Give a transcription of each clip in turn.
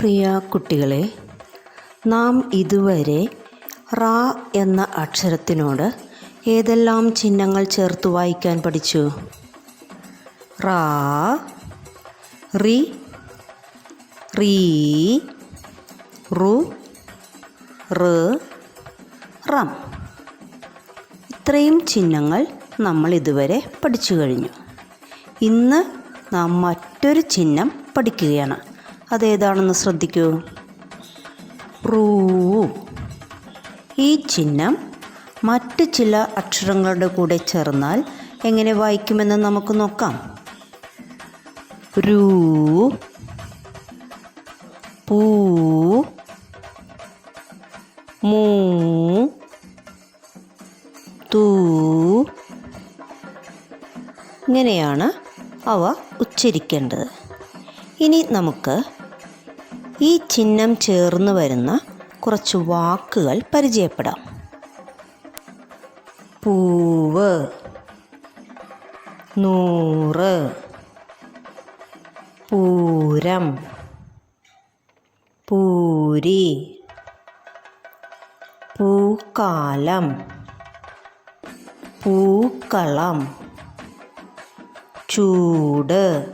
പ്രിയ കുട്ടികളെ, നാം ഇതുവരെ റ എന്ന അക്ഷരത്തിനോട് ഏതെല്ലാം ചിഹ്നങ്ങൾ ചേർത്ത് വായിക്കാൻ പഠിച്ചു? റാ, റി, റീ, റു, റ്, റം. ഇത്രയും ചിഹ്നങ്ങൾ നമ്മൾ ഇതുവരെ പഠിച്ചു കഴിഞ്ഞു. ഇന്ന് നാം മറ്റൊരു ചിഹ്നം പഠിക്കുകയാണ്. അതേതാണെന്ന് ശ്രദ്ധിക്കൂ. റൂ. ഈ ചിഹ്നം മറ്റ് ചില അക്ഷരങ്ങളുടെ കൂടെ ചേർന്നാൽ എങ്ങനെ വായിക്കുമെന്ന് നമുക്ക് നോക്കാം. രൂ, പൂ, മൂ, തൂ. ഇങ്ങനെയാണ് അവ ഉച്ചരിക്കേണ്ടത്. ഇനി നമുക്ക് ഈ ചിഹ്നം ചേർന്ന് വരുന്ന കുറച്ച് വാക്കുകൾ പരിചയപ്പെടാം. പൂവ്, നൂറ്, പൂരം, പൂരി, പൂക്കാലം, പൂക്കളം, ചൂട്,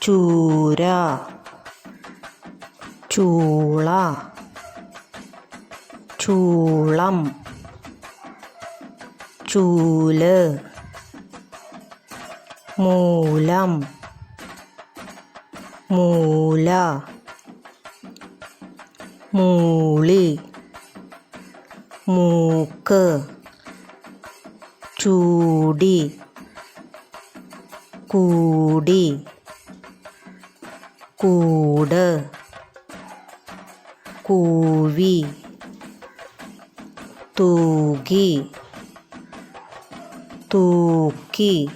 ചൂര, ചൂള, ചൂളം, ചൂല്, മൂലം, മൂല, മൂളി, മൂക്ക്, ചൂടി, കൂടി, കൂട്, കൂവി, തൂകി, തൂക്കി,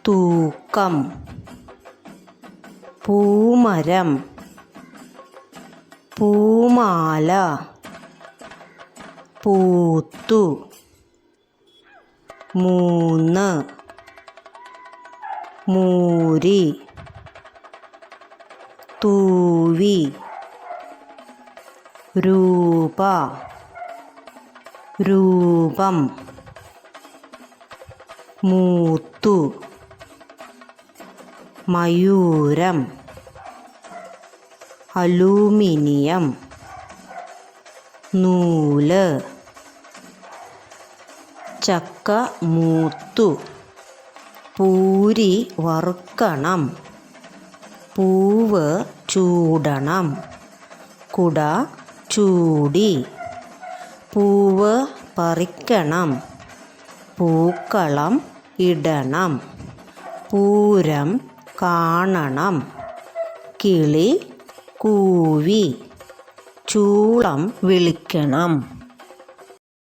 തൂക്കം, പൂമരം, പൂമാല, പൂത്തു, മൂന്ന്, മൂരി, തൂവി, രൂപ, രൂപം, മൂത്തു, മയൂരം, അലൂമിനിയം, നൂല്, ചക്ക മൂത്തു, പൂരി വറുക്കണം, പൂവ് ചൂടണം, കുട ചൂടി, പൂവ് പറിക്കണം, പൂക്കളം ഇടണം, പൂരം കാണണം, കിളി കൂവി, ചൂളം വിളിക്കണം.